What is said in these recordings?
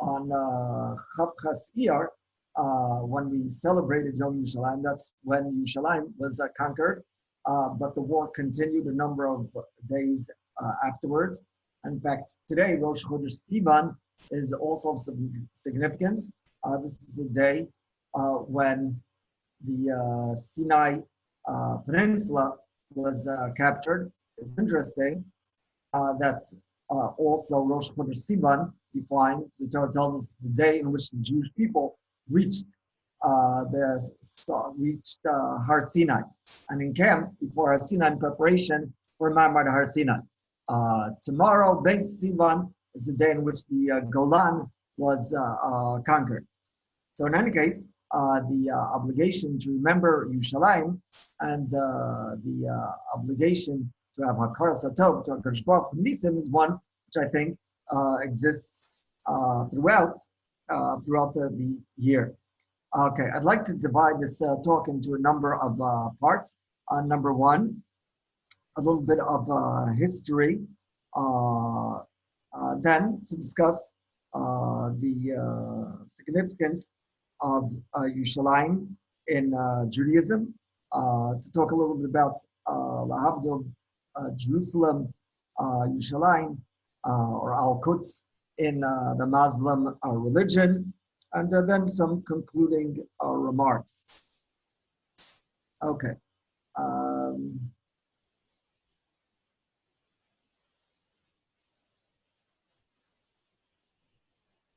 on Chaf Chas Iyar, when we celebrated Yom Yerushalayim. That's when Yerushalayim was conquered, but the war continued a number of days afterwards. In fact, today, Rosh Chodesh Sivan is also of significance. This is the day when the Sinai Peninsula was captured. It's interesting that also Rosh Chodesh Sivan, we find, the Torah tells us the day in which the Jewish people reached Har Sinai and encamped before Har Sinai in preparation for Ma'amad Har Sinai. Tomorrow, Beis Sivan, is the day in which the Golan was conquered. So in any case, the obligation to remember Yerushalayim and the obligation to have Hakar Satov to HaKadosh Baruch Hu Nisim is one which I think exists throughout the year. Okay, I'd like to divide this talk into a number of parts. Number one, a little bit of history, then to discuss the significance of Yerushalayim in Judaism, to talk a little bit about Lahavdil, Jerusalem, Yerushalayim, or Al-Quds in the Muslim religion, and then some concluding remarks. Okay.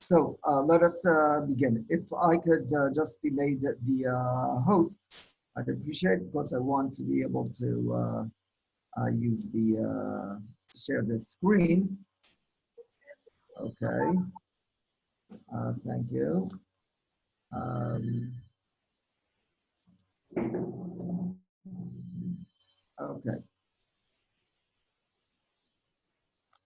So let us begin. If I could just be made the host, I'd appreciate it, because I want to be able to use the share the screen. Okay. Thank you. Okay.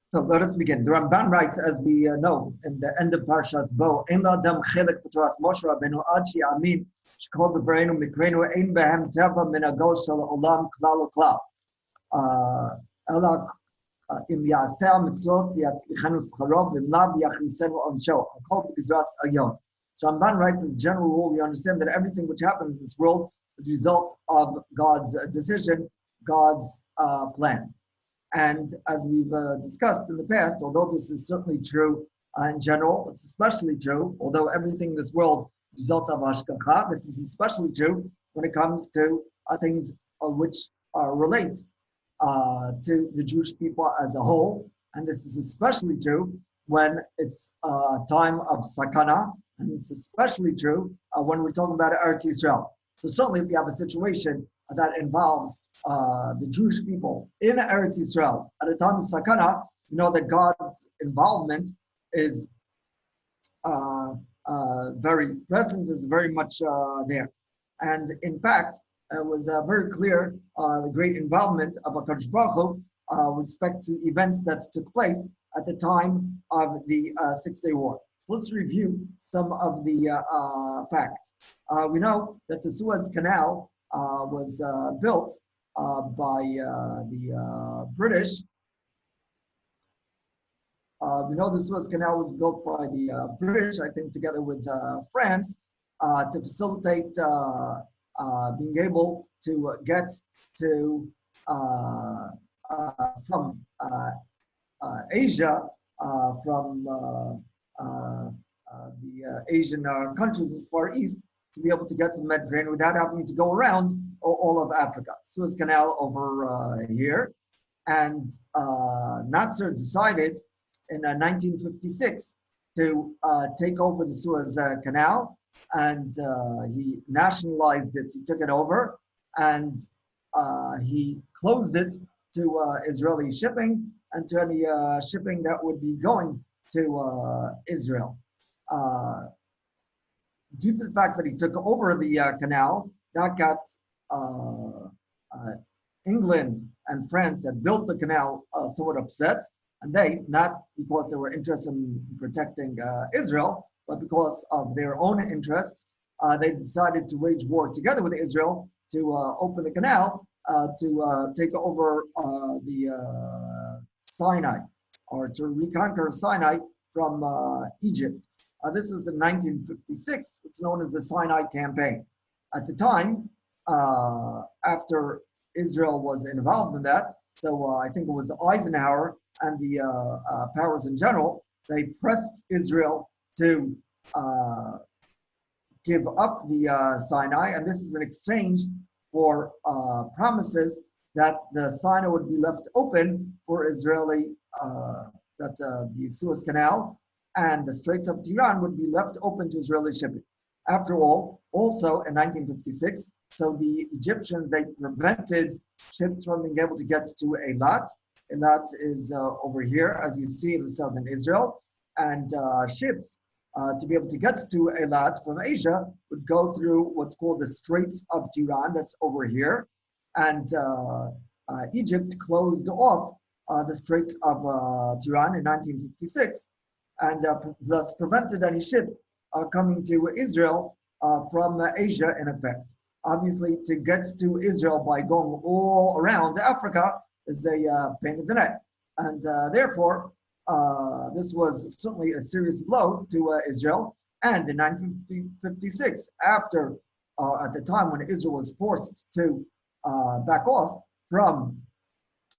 So let us begin. The Ramban writes, as we know, in the end of Parshas Bo, "Ein la'adam chelek b'toras Moshe Rabbeinu ad she'amin shekol devreinu mikrenu ein behem teva min hagol shel olam klal uklal. Ela im yaseh mitzvos yatzlichenu scharo v'im lav yachnisenu onsho. Hakol b'gizras hayom." So Ramban writes, as a general rule, we understand that everything which happens in this world is a result of God's decision, God's plan. And as we've discussed in the past, although this is certainly true in general, it's especially true, although everything in this world is a result of Hashgacha, this is especially true when it comes to things which relate to the Jewish people as a whole. And this is especially true when it's a time of sakana, and it's especially true when we're talking about Eretz Yisrael. So certainly if you have a situation that involves the Jewish people in Eretz Yisrael at a time of sakana, you know that God's involvement is very present, is very much there. And in fact, it was very clear the great involvement of HaKadosh Baruch Hu with respect to events that took place at the time of the Six-Day War. So let's review some of the facts. We know that the Suez Canal was built by the British. We know the Suez Canal was built by the British, I think, together with France, to facilitate being able to get to from Asia, from the Asian countries as far east, to be able to get to the Mediterranean without having to go around all of Africa. Suez Canal over here. And Nasser decided in 1956 to take over the Suez Canal, and he nationalized it. He took it over, and he closed it to Israeli shipping and to any shipping that would be going to Israel. Due to the fact that he took over the canal, that got England and France that built the canal somewhat upset. And they, not because they were interested in protecting Israel, but because of their own interests, they decided to wage war together with Israel to open the canal to take over the Sinai, or to reconquer Sinai from Egypt. This was in 1956. It's known as the Sinai Campaign. At the time, after Israel was involved in that, so I think it was Eisenhower and the powers in general, they pressed Israel to give up the Sinai, and this is an exchange for promises that the Sinai would be left open for Israeli, that the Suez Canal and the Straits of Tiran would be left open to Israeli shipping. After all, also in 1956, so the Egyptians, they prevented ships from being able to get to Eilat. Eilat is over here, as you see in southern Israel, and ships to be able to get to Eilat from Asia would go through what's called the Straits of Tiran, that's over here, and Egypt closed off the Straits of Tiran in 1956, and thus prevented any ships coming to Israel from Asia in effect. Obviously, to get to Israel by going all around Africa is a pain in the neck. And therefore, this was certainly a serious blow to Israel. And in 1956, after, at the time when Israel was forced to back off from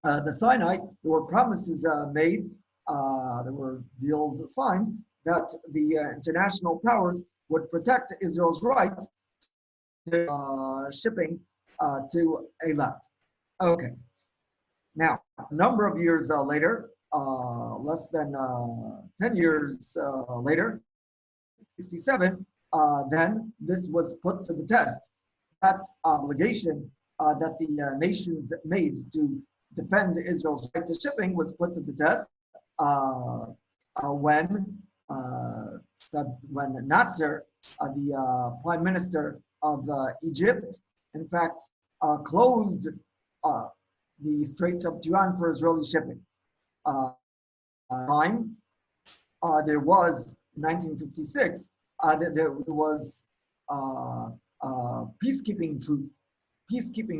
the Sinai, there were promises made, there were deals signed that the international powers would protect Israel's right to shipping to Eilat. Okay. Now, a number of years later, less than 10 years later, 67, then this was put to the test. That obligation that the nations made to defend Israel's right to shipping was put to the test when Nasser, the prime minister of Egypt, in fact, closed the Straits of Tiran for Israeli shipping. There was, in 1956, there was peacekeeping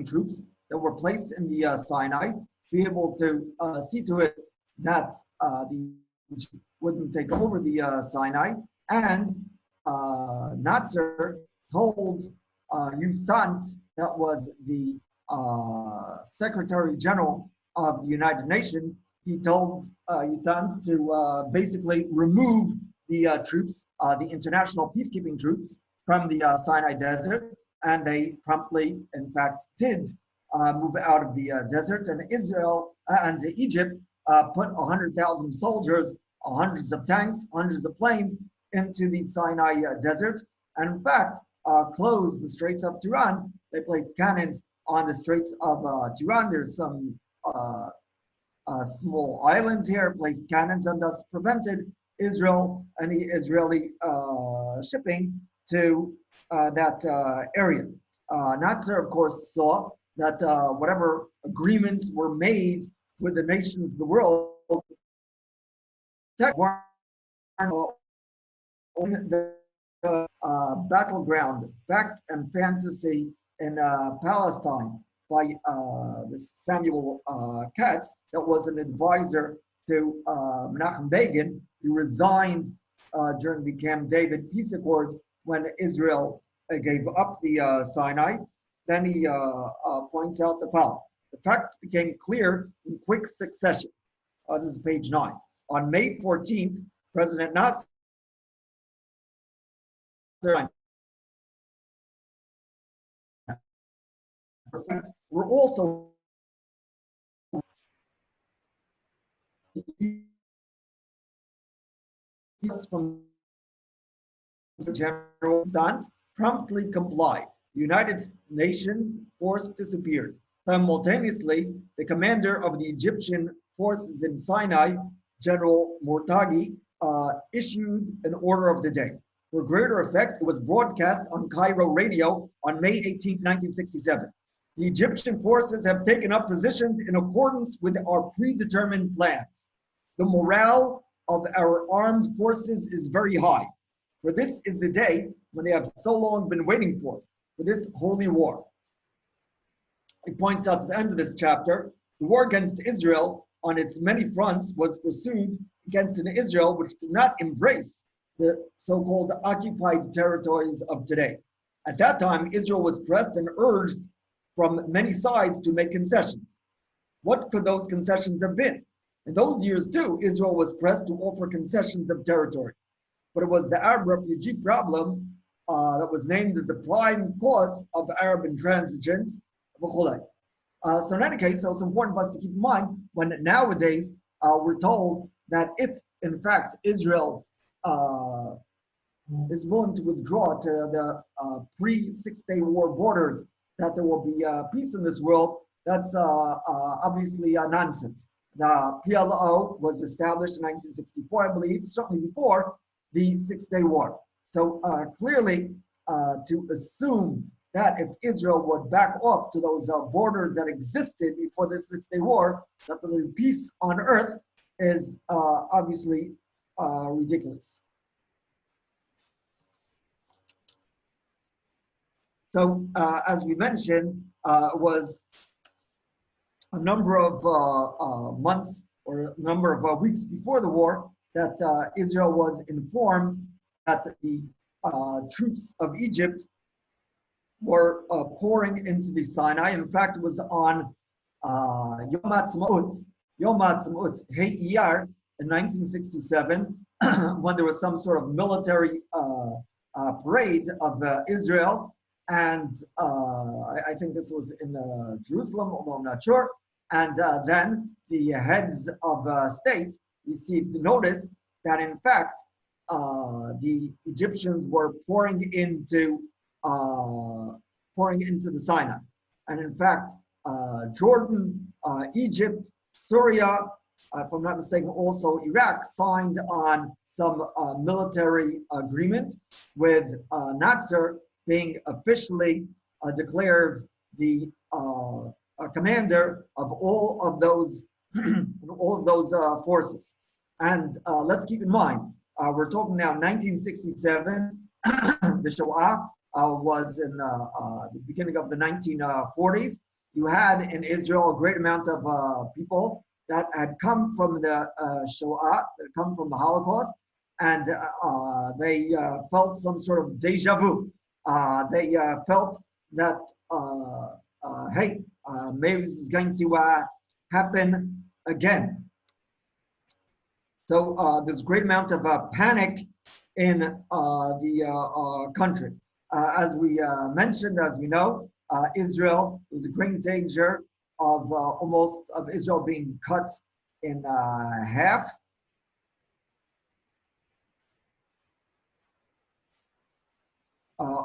troops that were placed in the Sinai to be able to see to it that the wouldn't take over the Sinai, and Nasser told Yutant, that was the Secretary General of the United Nations, he told Yutant to basically remove the troops, the international peacekeeping troops, from the Sinai Desert, and they promptly, in fact, did move out of the desert, and Israel and Egypt put 100,000 soldiers, hundreds of tanks, hundreds of planes into the Sinai Desert, and in fact, closed the Straits of Tiran. They placed cannons on the Straits of Tiran. There's some small islands here, placed cannons, and thus prevented Israel, any Israeli shipping to that area. Nasser, of course, saw that whatever agreements were made with the nations of the world were the battleground, fact and fantasy in Palestine by this Samuel Katz, that was an advisor to Menachem Begin, who resigned during the Camp David peace accords when Israel gave up the Sinai. Then he points out the following. The fact became clear in quick succession. This is page 9. On May 14th, President Nasser were also from General Dant promptly complied. The United Nations force disappeared. Simultaneously, the commander of the Egyptian forces in Sinai, General Mortagi, issued an order of the day. For greater effect, it was broadcast on Cairo radio on May 18, 1967. The Egyptian forces have taken up positions in accordance with our predetermined plans. The morale of our armed forces is very high, for this is the day when they have so long been waiting for this holy war. He points out at the end of this chapter, the war against Israel on its many fronts was pursued against an Israel which did not embrace the so-called occupied territories of today. At that time, Israel was pressed and urged from many sides to make concessions. What could those concessions have been? In those years, too, Israel was pressed to offer concessions of territory. But it was the Arab refugee problem that was named as the prime cause of Arab intransigence. So in any case, so it's important for us to keep in mind when nowadays we're told that if, in fact, Israel is willing to withdraw to the pre-Six-Day War borders, that there will be peace in this world, that's obviously nonsense. The PLO was established in 1964, I believe, certainly before the Six-Day War. So clearly, to assume that if Israel would back off to those borders that existed before the Six-Day War, that there would be peace on earth is obviously ridiculous. So as we mentioned, it was a number of months or a number of weeks before the war that Israel was informed that the troops of Egypt were pouring into the Sinai. In fact, it was on Yom Ha'atzmaut, Hey Iyar, in 1967, when there was some sort of military parade of Israel. And I think this was in Jerusalem, although I'm not sure. And then the heads of state received notice that, in fact, the Egyptians were pouring into the Sinai. And in fact, Jordan, Egypt, Syria, if I'm not mistaken, also Iraq signed on some military agreement with Nasser being officially declared the commander of all of those forces. And let's keep in mind, we're talking now 1967. The Shoah was in the beginning of the 1940s. You had in Israel a great amount of people that had come from the Shoah, that had come from the Holocaust, and they felt some sort of deja vu. They felt that, hey, maybe this is going to happen again. So there's a great amount of panic in the country. As we mentioned, as we know, Israel was a great danger of almost of Israel being cut in half.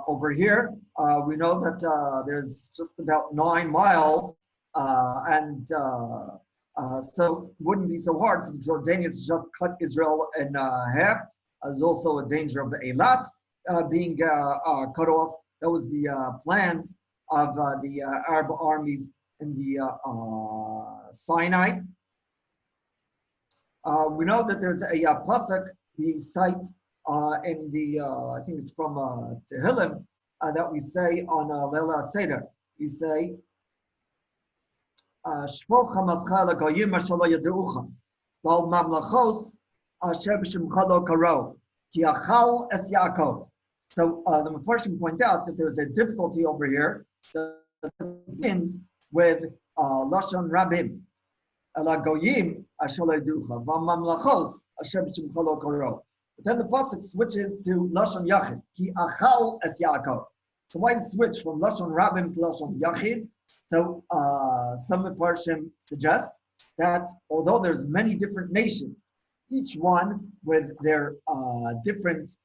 Over here, we know that there's just about 9 miles, and so it wouldn't be so hard for the Jordanians to just cut Israel in half. There's also a danger of the Eilat being cut off. That was the plans of the Arab armies in the Sinai. We know that there's a pasuk, the site in the, I think it's from Tehillim, that we say on Leila Seder. We say, Shpoch HaMazcha LaGoyim Asher Lo Yadu'ucha, Val Mamlachos Asher B'Shemcha Lo Karo, Ki Achal Es Yaakov. So the Mefarshim point out that there's a difficulty over here that begins with Lashon Rabim. LaGoyim Asher Lo Yadu'ucha, Val Mamlachos Asher B'Shemcha Lo Karo. But then the pasuk switches to Lashon Yachid, Ki Achal Es Yaakov. So why the switch from Lashon Rabim to Lashon Yachid? So some Mefarshim suggest that although there's many different nations, each one with their different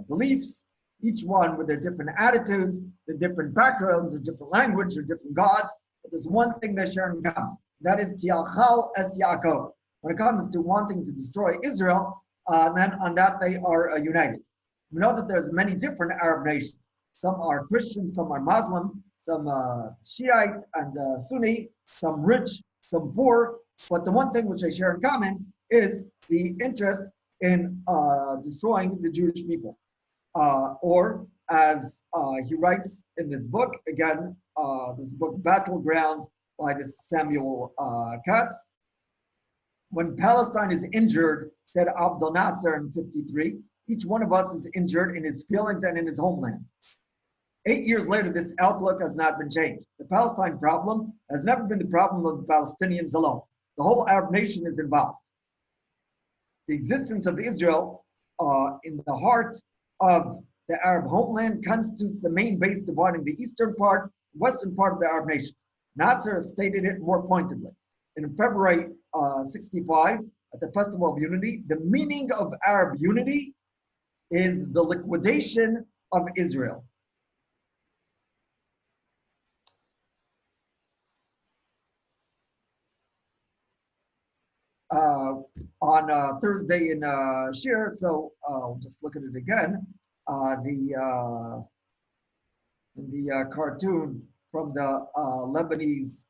beliefs, each one with their different attitudes, their different backgrounds, their different language, their different gods, but there's one thing they share in common. That is Ki Achal Es Yaakov. When it comes to wanting to destroy Israel, then on that they are united. We know that there's many different Arab nations. Some are Christian, some are Muslim, some Shiite and Sunni, some rich, some poor. But the one thing which they share in common is the interest in destroying the Jewish people. Or as he writes in this book, again, this book Battleground by this Samuel Katz, when Palestine is injured, said Abdel Nasser in 53, Each one of us is injured in his feelings and in his homeland. 8 years later, this outlook has not been changed. The Palestine problem has never been the problem of the Palestinians alone. The whole Arab nation is involved. The existence of Israel in the heart of the Arab homeland constitutes the main base dividing the western part of the Arab nations. Nasser stated it more pointedly. In February 65, at the Festival of Unity, the meaning of Arab unity is the liquidation of Israel. On Thursday in Shir, so we'll just look at it again. The cartoon from the Lebanese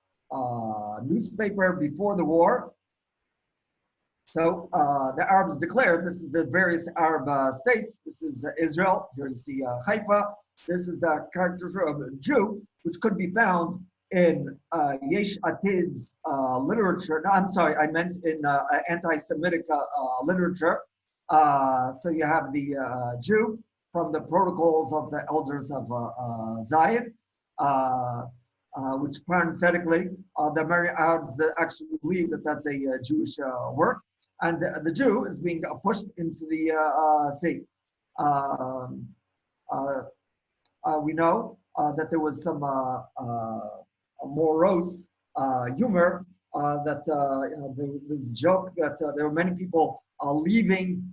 newspaper before the war. So the Arabs declared, this is the various Arab states. This is Israel. Here you see Haifa. This is the caricature of a Jew, which could be found in Yesh Atid's literature. No, I'm sorry, I meant in anti-Semitic literature. So you have the Jew from the Protocols of the Elders of Zion, which parenthetically, there are many Arabs that actually believe that that's a Jewish work. And the Jew is being pushed into the sea. We know that there was some morose humor that there was this joke that there were many people leaving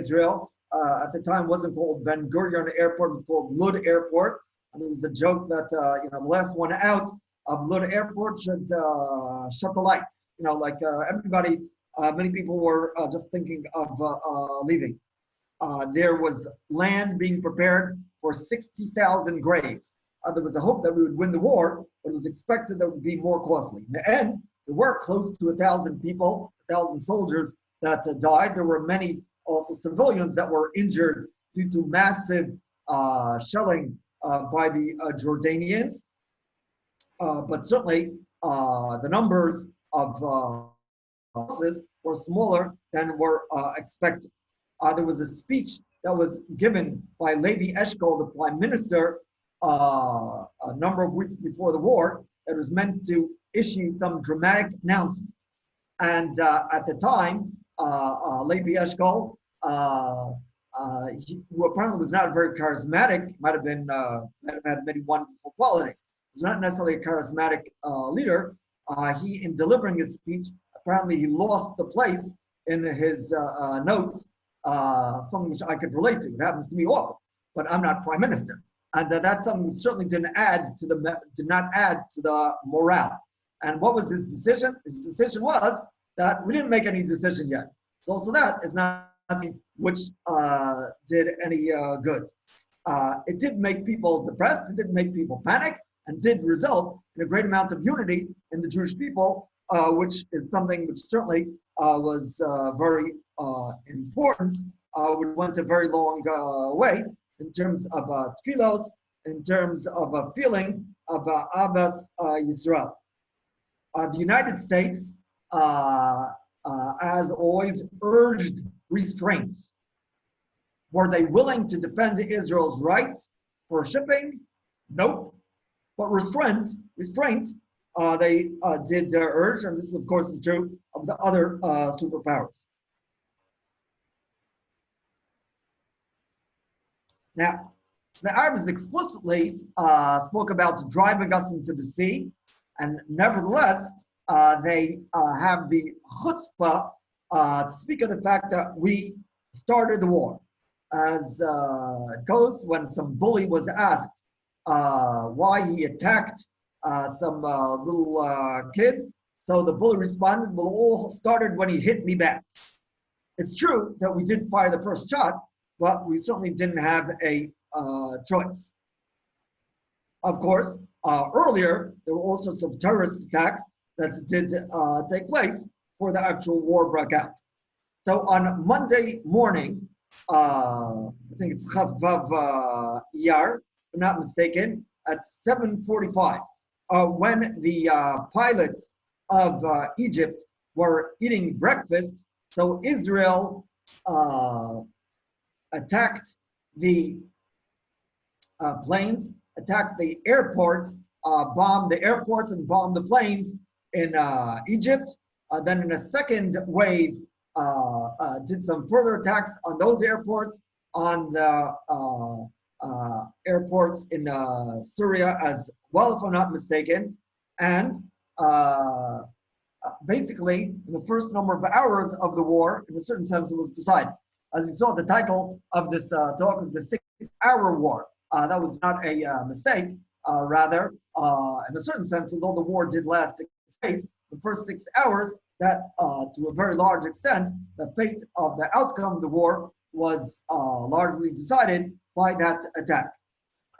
Israel. At the time, wasn't called Ben Gurion Airport; it was called Lud Airport. And there was a joke that the last one out of Lud Airport should shut the lights. Everybody, many people were just thinking of leaving. There was land being prepared for 60,000 graves. There was a hope that we would win the war, but it was expected that it would be more costly. In the end, there were close to 1,000 people, 1,000 soldiers that died. There were many also civilians that were injured due to massive shelling by the Jordanians. But certainly the numbers of losses were smaller than were expected. There was a speech that was given by Levi Eshkol, the prime minister, a number of weeks before the war, that was meant to issue some dramatic announcement. And at the time, Levi Eshkol, who apparently was not very charismatic, might have had many wonderful qualities. He was not necessarily a charismatic leader. He, in delivering his speech, apparently he lost the place in his notes, something which I could relate to. It happens to me often, but I'm not prime minister. And that's something which certainly did not add to the morale. And what was his decision? His decision was that we didn't make any decision yet. So that is not something which did any good. It did make people depressed, it did make people panic, and did result in a great amount of unity in the Jewish people, which is something which certainly was very important, which went a very long way in terms of tefillos, in terms of a feeling of Abbas Yisrael. The United States, as always, urged restraint. Were they willing to defend Israel's right for shipping? Nope. But restraint, they did urge, and this, of course, is true of the other superpowers. Now, the Arabs explicitly spoke about driving us into the sea, and nevertheless, they have the chutzpah to speak of the fact that we started the war. As it goes, when some bully was asked why he attacked some little kid, so the bully responded, well, it all started when he hit me back. It's true that we did fire the first shot, but we certainly didn't have a choice. Of course, earlier, there were all sorts of terrorist attacks that did take place before the actual war broke out. So on Monday morning, I think it's Chavav Iyar, if I'm not mistaken, at 7:45, when the pilots of Egypt were eating breakfast, so Israel attacked the planes, attacked the airports, bombed the airports and bombed the planes in Egypt. Then in a second wave, did some further attacks on those airports, on the airports in Syria as well, if I'm not mistaken. And basically, in the first number of hours of the war, in a certain sense, it was decided. As you saw, the title of this talk is the 6-hour war. That was not a mistake. Rather, in a certain sense, although the war did last 6 days, the first 6 hours, that to a very large extent, the fate of the outcome of the war was largely decided by that attack.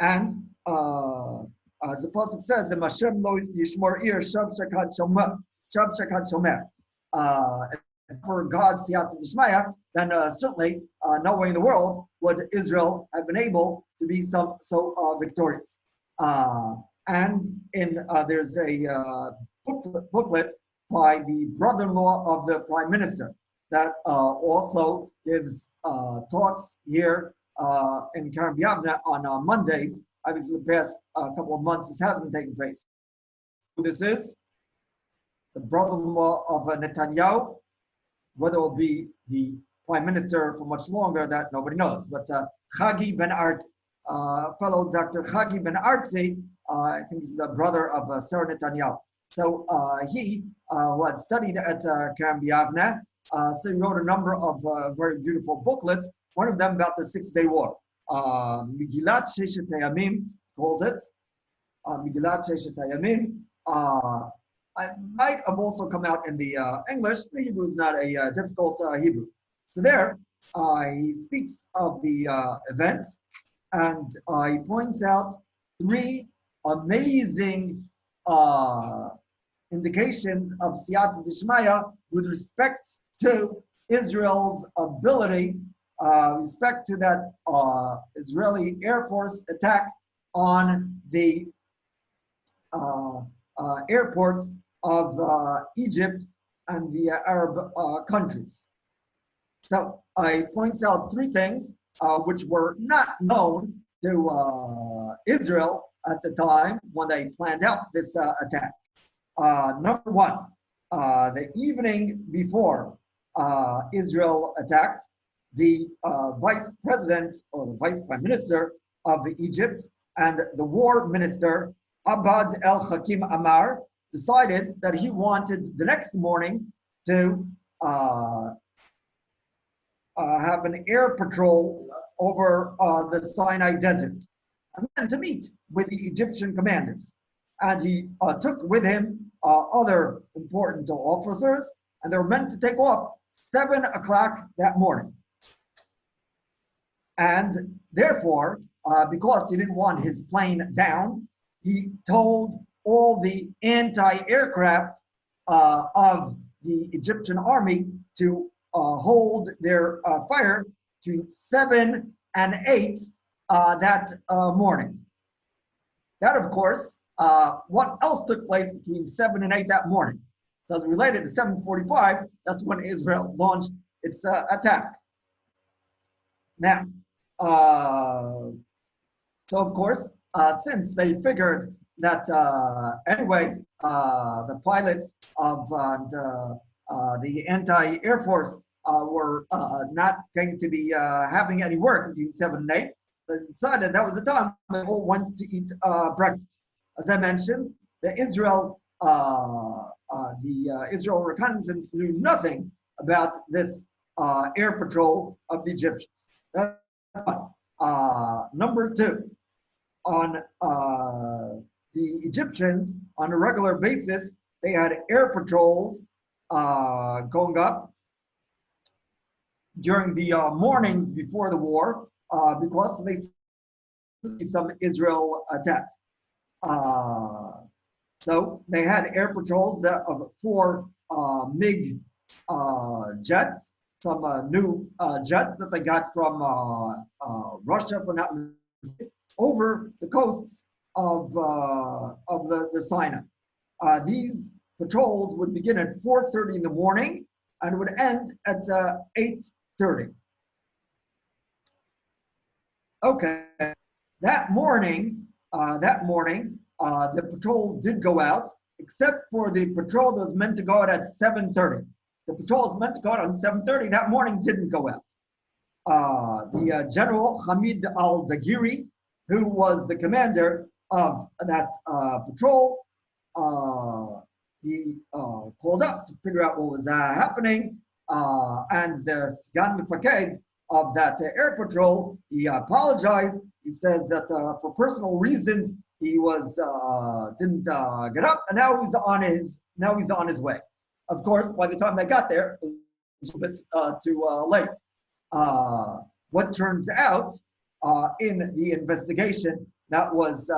And as the pasuk says, the Mashem lo yishmor ir shab shekat shomer. For God's siyata d'shmaya, then certainly no way in the world would Israel have been able to be so victorious. And in there's a booklet by the brother-in-law of the prime minister that also gives talks here in Kerem Yavne on Mondays. Obviously, the past couple of months this hasn't taken place. Who this is? The brother-in-law of Netanyahu. Whether it will be the prime minister for much longer, that nobody knows. But Chagi ben Artzi, fellow Dr. Chagi ben Artzi, I think he's the brother of Sarah Netanyahu. So he, who had studied at Kerem Yavne, so he wrote a number of very beautiful booklets. One of them about the 6-day war. Megillat Sheshet Hayamim calls it. Megillat Sheshet Hayamim. I might have also come out in the English. The Hebrew is not a difficult Hebrew. So there, he speaks of the events, and he points out 3 amazing indications of siyata d'shmaya with respect to Israel's ability, respect to that Israeli Air Force attack on the airports of Egypt and the Arab countries. So I points out 3 things which were not known to Israel at the time when they planned out this attack. Number 1, the evening before Israel attacked, the vice president or the vice prime minister of Egypt and the war minister Abad El Hakim Amar decided that he wanted the next morning to have an air patrol over the Sinai desert and then to meet with the Egyptian commanders. And he took with him other important officers, and they were meant to take off 7 o'clock that morning. And therefore, because he didn't want his plane down, he told all the anti-aircraft of the Egyptian army to hold their fire between 7 and 8 that morning. That, of course, what else took place between 7 and 8 that morning? So as related to 7:45, that's when Israel launched its attack. Now, so of course, since they figured that anyway, the pilots of the anti-air force were not going to be having any work between 7 and 8, they decided that was the time they all went to eat breakfast. As I mentioned, the Israel reconnaissance knew nothing about this air patrol of the Egyptians. That's one. Number 2, on the Egyptians, on a regular basis, they had air patrols going up during the mornings before the war because they see some Israel attack. So they had air patrols of 4 MiG jets, some new jets that they got from Russia, for not mistaken, over the coasts of the Sinai. These patrols would begin at 4:30 in the morning and would end at 8 7:30. Okay, that morning, the patrols did go out, except for the patrol that was meant to go out at 7:30. The patrol was meant to go out on 7:30. That morning didn't go out. The General Hamid al-Daghiri, who was the commander of that patrol, he called up to figure out what was happening, and the Sgan Mifaked of that air patrol, he apologized. He says that for personal reasons he was didn't get up, and now he's on his way. Of course, by the time they got there, it was a bit too late. What turns out in the investigation that was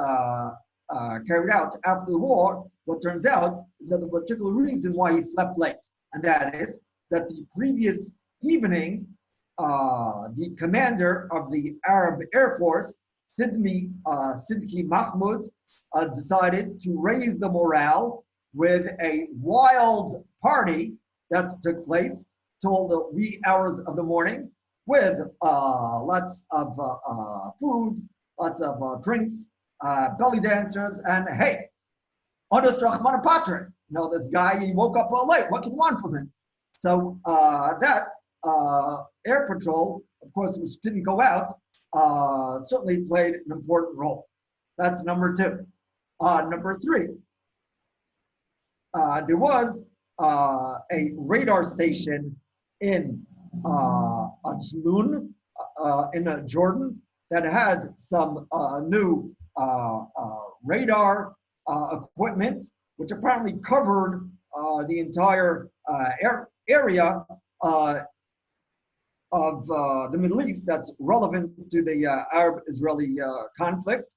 carried out after the war, what turns out is that the particular reason why he slept late, and that is that the previous evening, the commander of the Arab Air Force, Sidki Mahmoud, decided to raise the morale with a wild party that took place till the wee hours of the morning, with lots of food, lots of drinks, belly dancers, and hey, Odas Rahman Patre. This guy, he woke up late. What can you want from him? So that air patrol, of course, which didn't go out, certainly played an important role. That's number two. Number three, there was a radar station in Ajlun in Jordan that had some new radar equipment, which apparently covered the entire area of the Middle East that's relevant to the Arab-Israeli conflict.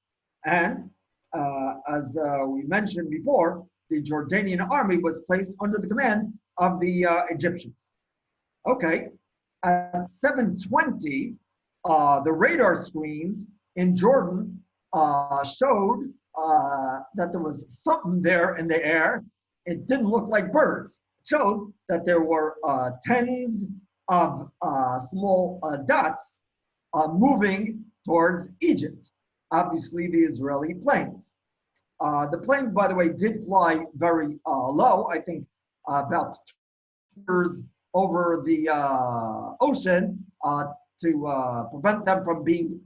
And as we mentioned before, the Jordanian army was placed under the command of the Egyptians. Okay, at 7:20, the radar screens in Jordan showed that there was something there in the air. It didn't look like birds. It showed that there were tens of small dots moving towards Egypt. Obviously, the Israeli planes. The planes, by the way, did fly very low. I think about 2 meters over the ocean to prevent them from being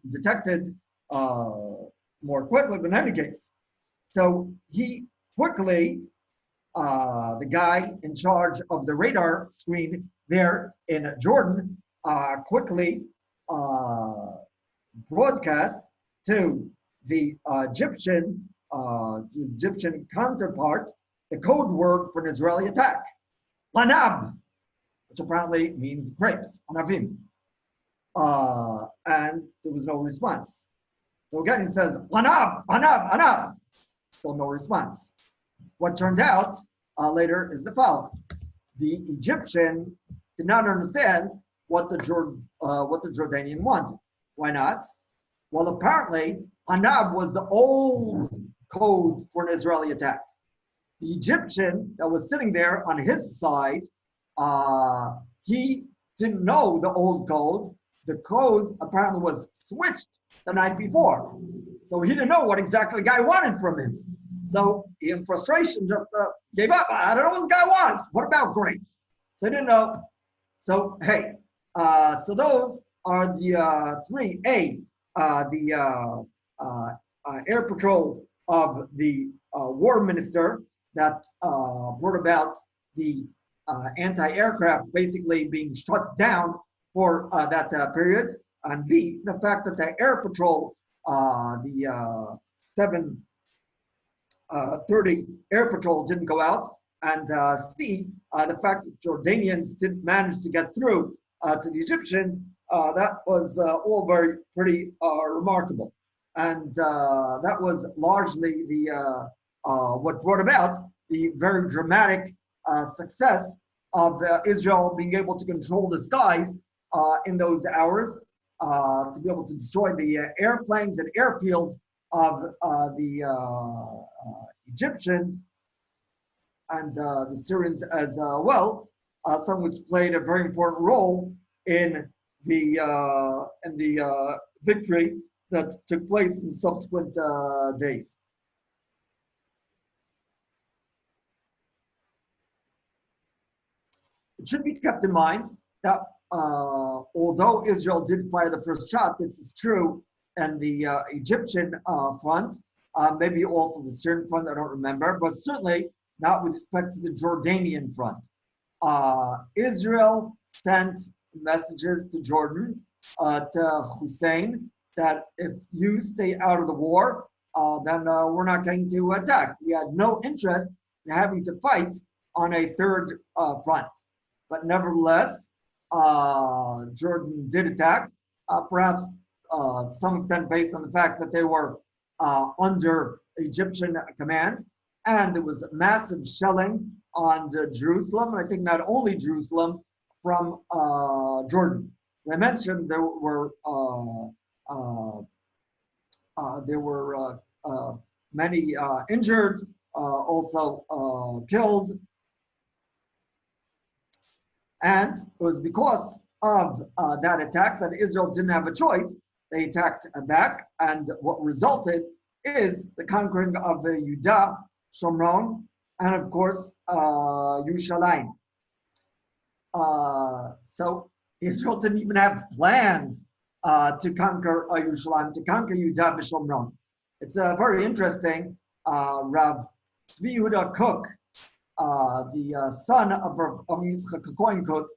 detected more quickly. But in any case, so he quickly, the guy in charge of the radar screen there in Jordan, quickly broadcast to the Egyptian counterpart the code word for an Israeli attack, lanab, which apparently means grapes, anavim. And there was no response. So again, he says, lanab, anab, anab. Still no response. What turned out later is the following. The Egyptian did not understand what the Jordanian wanted. Why not? Well, apparently, anab was the old code for an Israeli attack. The Egyptian that was sitting there on his side, he didn't know the old code. The code apparently was switched the night before. So he didn't know what exactly the guy wanted from him. So he, in frustration, just gave up. I don't know what this guy wants. What about grapes? So he didn't know. So, hey, so those are the three. The air patrol of the war minister that brought about the anti-aircraft basically being shut down for that period. And B, the fact that the air patrol, the 7:30 air patrol didn't go out. And C, the fact that Jordanians didn't manage to get through to the Egyptians, that was all pretty remarkable. And that was largely the what brought about the very dramatic success of Israel being able to control the skies in those hours, to be able to destroy the airplanes and airfields of the Egyptians and the Syrians as well, some which played a very important role in the victory that took place in subsequent days. It should be kept in mind that although Israel did fire the first shot, this is true, and the Egyptian front, maybe also the Syrian front, I don't remember, but certainly not with respect to the Jordanian front. Israel sent messages to Jordan, to Hussein, that if you stay out of the war, then we're not going to attack. We had no interest in having to fight on a third front. But nevertheless, Jordan did attack, perhaps to some extent based on the fact that they were under Egyptian command, and there was massive shelling on Jerusalem, and I think not only Jerusalem, from Jordan. As I mentioned, there were many injured, also killed, and it was because of that attack that Israel didn't have a choice. They attacked back, and what resulted is the conquering of Judah, Shomron, and of course Yerushalaim. So Israel didn't even have plans to conquer Yerushalaim, to conquer Judah and Shomron. It's very interesting. Rav Tzvi Yehuda Cook, the son of Rav Yitzchak Cohen Cook,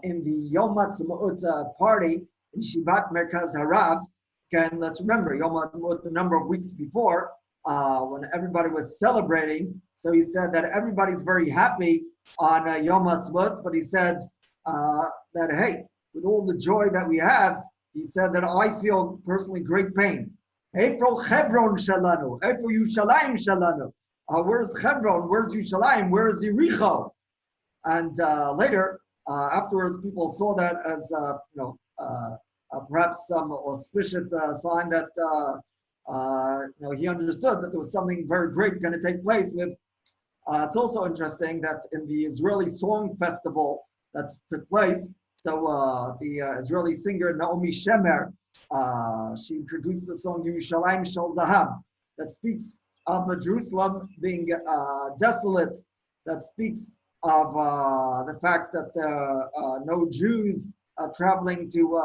in the Yom HaTzmaut party in Shivat Merkaz Harav. Again, let's remember Yom HaTzmaut the number of weeks before, when everybody was celebrating. So he said that everybody's very happy on Yom HaTzmaut, but he said that, hey, with all the joy that we have, he said that I feel personally great pain. Eifro Chevron Shalanu, Eifro Yerushalayim Shalanu. Where's Hebron? Where's Yerushalayim? Where's Yericho? And later, afterwards, people saw that as perhaps some auspicious sign that he understood that there was something very great going to take place. With it's also interesting that in the Israeli Song Festival that took place, so the Israeli singer Naomi Shemer, she introduced the song Yerushalayim Shel Zahav, that speaks of Jerusalem being desolate, that speaks of the fact that no Jews traveling to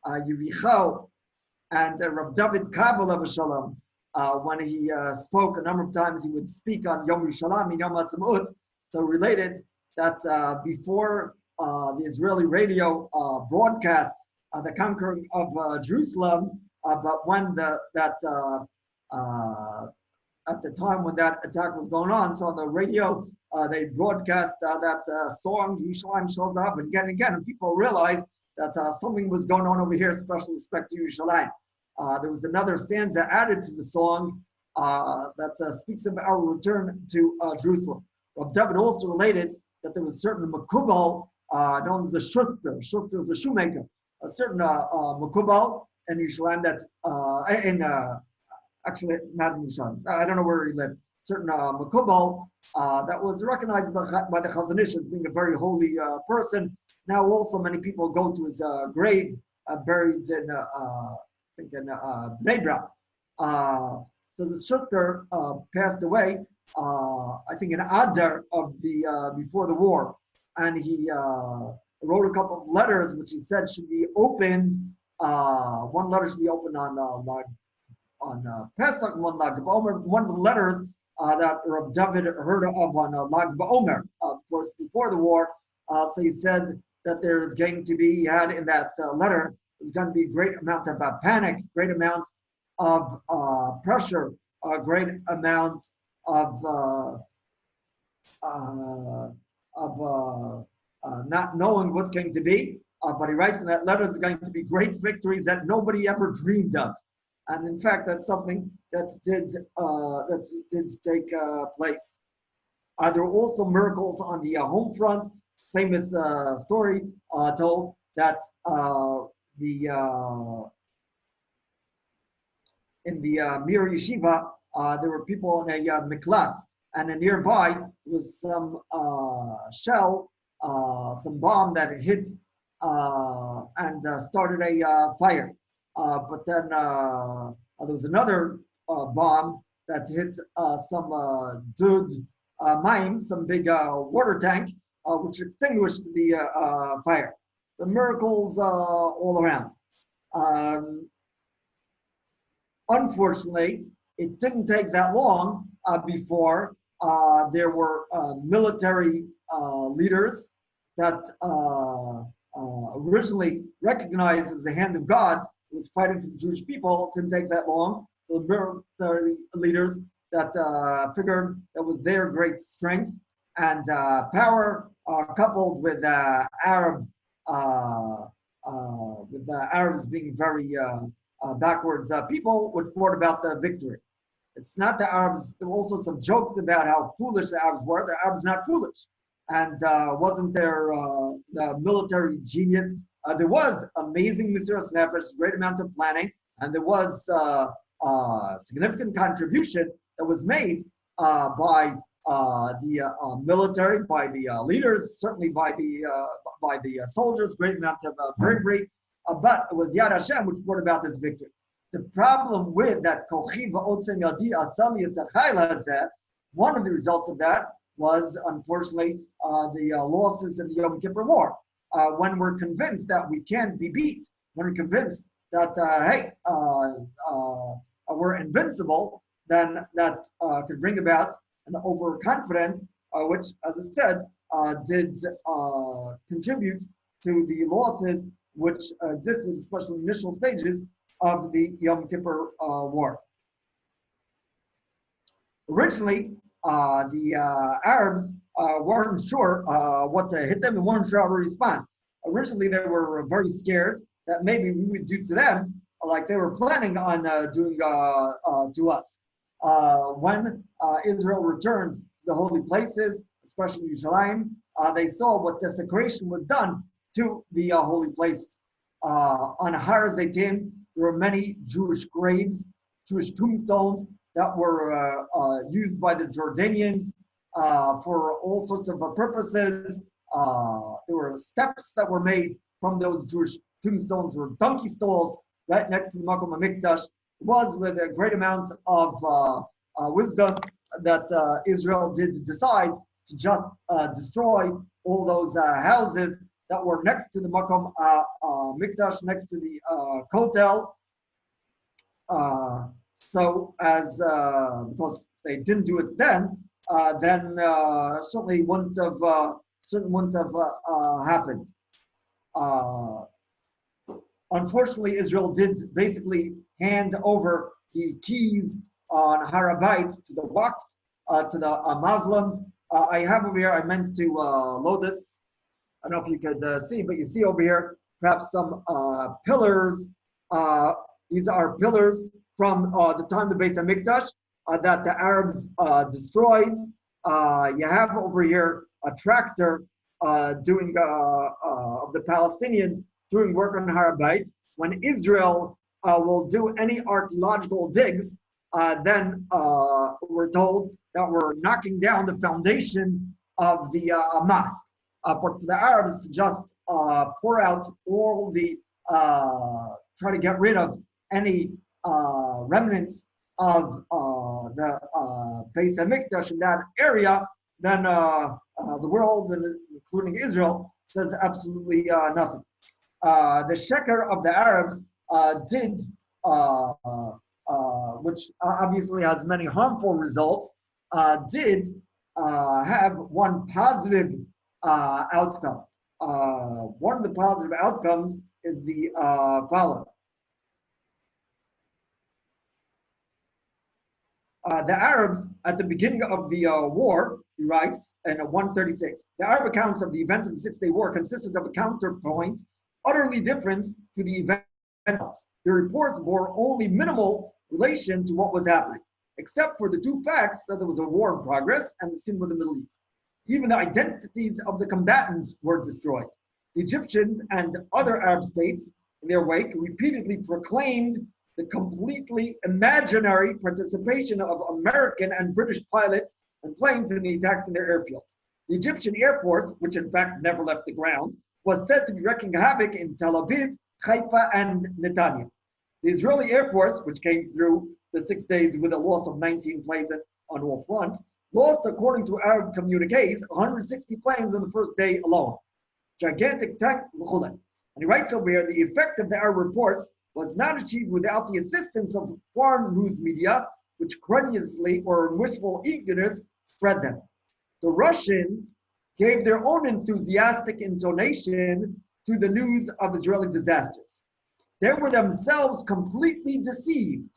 Yericho. And Rav David Kaval of Shalom, when he spoke a number of times, he would speak on Yom Yerushalayim and Yom HaTzmaut. So related that before the Israeli radio broadcast the conquering of Jerusalem, but when at the time when that attack was going on, so on the radio they broadcast that song Yerushalayim Shel Zahav again and again, and people realized that something was going on over here, especially with respect to Yerushalayim. There was another stanza added to the song that speaks of our return to Jerusalem. Rav David also related that there was a certain makubal known as the Schuster. Schuster was a shoemaker. A certain makubal in Yerushalayim that actually not in Yerushalayim. I don't know where he lived. Certain makubal that was recognized by the Chazon Ish as being a very holy person. Now also many people go to his grave, buried in I think in Bnei Brak. So the Schuster passed away, I think in Adar of the before the war, and he wrote a couple of letters which he said should be opened. One letter should be opened on Pesach, one Lag BaOmer. One of the letters that Rav David heard of on Lag BaOmer, of course, before the war. So he said that there's going to be, he had in that letter, there's going to be a great amount of panic, great amount of pressure, a great amount of not knowing what's going to be. But he writes in that letter, there's going to be great victories that nobody ever dreamed of. And in fact, that's something that did take place. There were also miracles on the home front. Famous story told that in the Mir Yeshiva, there were people in a miklat, and nearby was some shell, some bomb that hit and started a fire. But then there was another bomb that hit some dud mine, some big water tank, which extinguished the fire. The miracles all around. Unfortunately, it didn't take that long before there were military leaders that originally recognized it was the hand of God who was fighting for the Jewish people. It didn't take that long. The military leaders that figured it was their great strength and power, coupled with Arabs being very backwards people, which brought about the victory. It's not the Arabs. There were also some jokes about how foolish the Arabs were. The Arabs not foolish, and wasn't there the military genius? There was amazing Mesiras Nefesh, great amount of planning, and there was significant contribution that was made by the military, by the leaders, certainly by the soldiers, great amount of bravery. But it was Yad Hashem which brought about this victory. The problem with that one of the results of that was, unfortunately, the losses in the Yom Kippur War. When we're convinced that we can't be beat, when we're convinced that, we're invincible, then that could bring about an overconfidence, which, as I said, did contribute to the losses which existed, especially in the initial stages of the Yom Kippur War. Originally, the Arabs weren't sure what to hit them and weren't sure how to respond. Originally, they were very scared that maybe we would do to them like they were planning on doing to us. When Israel returned to the holy places, especially Yerushalaim, they saw what desecration was done to the holy places. On Har Zaitim, there were many Jewish graves, Jewish tombstones that were used by the Jordanians for all sorts of purposes. There were steps that were made from those Jewish tombstones. There were donkey stalls right next to the Makom HaMikdash. It was with a great amount of wisdom that Israel did decide to just destroy all those houses that were next to the Makom Mikdash, next to the Kotel. So as because they didn't do it then certainly wouldn't have happened. Unfortunately, Israel did basically hand over the keys on Har HaBayit to the Waqf, to the Muslims. I have over here, I meant to load this. I don't know if you could see, but you see over here perhaps some pillars. These are pillars from the time of the Beis HaMikdash that the Arabs destroyed. You have over here a tractor doing of the Palestinians doing work on Har HaBayit. When Israel will do any archaeological digs, then we're told that we're knocking down the foundations of the mosque. But for the Arabs to just pour out all the, try to get rid of any remnants of the Beis HaMikdash in that area, then the world, including Israel, says absolutely nothing. The sheker of the Arabs did, which obviously has many harmful results, did have one positive outcome. One of the positive outcomes is the following. The Arabs, at the beginning of the war, he writes in 136, the Arab accounts of the events of the Six-Day War consisted of a counterpoint utterly different to the events. The reports bore only minimal relation to what was happening, except for the two facts that there was a war in progress and the sin with the Middle East. Even the identities of the combatants were destroyed. The Egyptians and other Arab states, in their wake, repeatedly proclaimed the completely imaginary participation of American and British pilots and planes in the attacks in their airfields. The Egyptian Air Force, which in fact never left the ground, was said to be wreaking havoc in Tel Aviv, Haifa, and Netanya. The Israeli Air Force, which came through the 6 days with a loss of 19 planes on all fronts, lost, according to Arab communiques, 160 planes on the first day alone. Gigantic tank, and he writes over here, the effect of the Arab reports was not achieved without the assistance of foreign news media, which credulously or in wishful eagerness spread them. The Russians gave their own enthusiastic intonation to the news of Israeli disasters. They were themselves completely deceived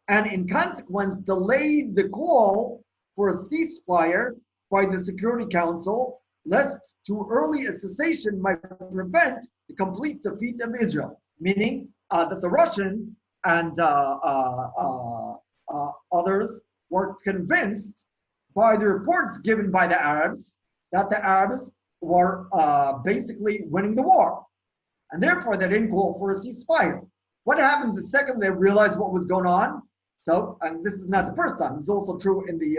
and in consequence delayed the call for a ceasefire by the Security Council, lest too early a cessation might prevent the complete defeat of Israel, meaning that the Russians and others were convinced by the reports given by the Arabs that the Arabs were basically winning the war. And therefore, they didn't call for a ceasefire. What happens the second they realized what was going on? So, and this is not the first time. This is also true in the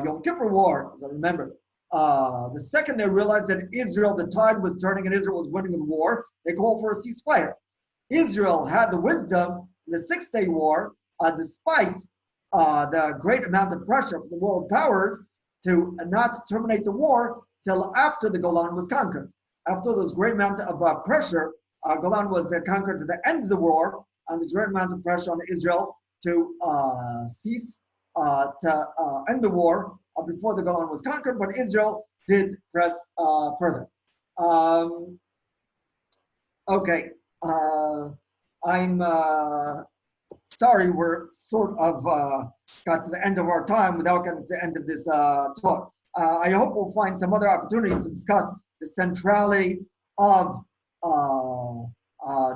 Yom Kippur War, as I remember. The second they realized that Israel, the tide was turning and Israel was winning the war, they called for a ceasefire. Israel had the wisdom in the 6-day war, despite the great amount of pressure from the world powers, to not terminate the war till after the Golan was conquered. After those great amount of pressure, Golan was conquered at the end of the war, and the great amount of pressure on Israel to cease to end the war before the Golan was conquered, but Israel did press further. Okay, I'm sorry we're sort of got to the end of our time without getting to the end of this talk. I hope we'll find some other opportunity to discuss the centrality of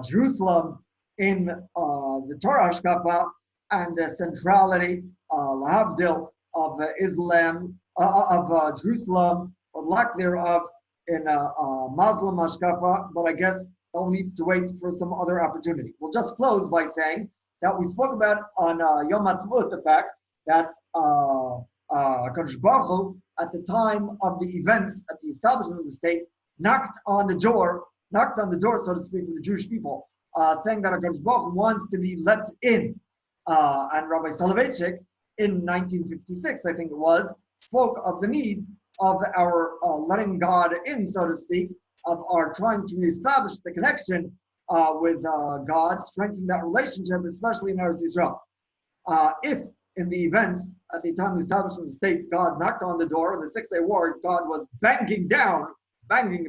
Jerusalem in the Torah Hashkafa and the centrality, lahavdil, of Islam, of Jerusalem, or lack thereof, in Muslim Hashkafa, but I guess I'll need to wait for some other opportunity. We'll just close by saying that we spoke about on Yom Ha'atzmaut the fact that HaKadosh Baruch Hu, at the time of the events at the establishment of the state, knocked on the door, so to speak, of the Jewish people, saying that HaKadosh Baruch Hu wants to be let in. And Rabbi Soloveitchik, in 1956, I think it was, spoke of the need of our letting God in, so to speak, of our trying to reestablish the connection with God, strengthening that relationship, especially in Eretz Israel. If in the events at the time of the establishment of the state, God knocked on the door, in the 6-day war, God was banging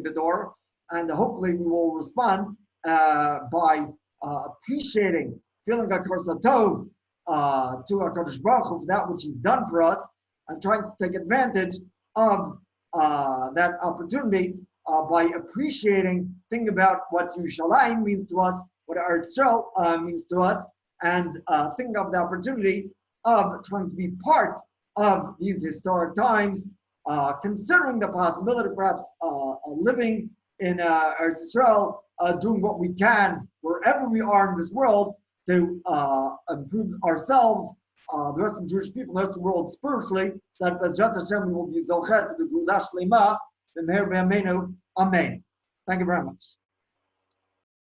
the door, and hopefully we will respond by appreciating, feeling a korsa tov to HaKadosh Baruch Hu for that which He's done for us, and trying to take advantage of that opportunity by appreciating, thinking about what Yerushalaim means to us, what Eretz Yisrael means to us, and thinking of the opportunity of trying to be part of these historic times, considering the possibility of perhaps living in Eretz Yisrael, doing what we can wherever we are in this world to improve ourselves, the rest of the Jewish people, the rest of the world spiritually, so that Bezrat Hashem we will be zochet to the Geulah Shlema, B'meher B'yameinu. Amen. Thank you very much.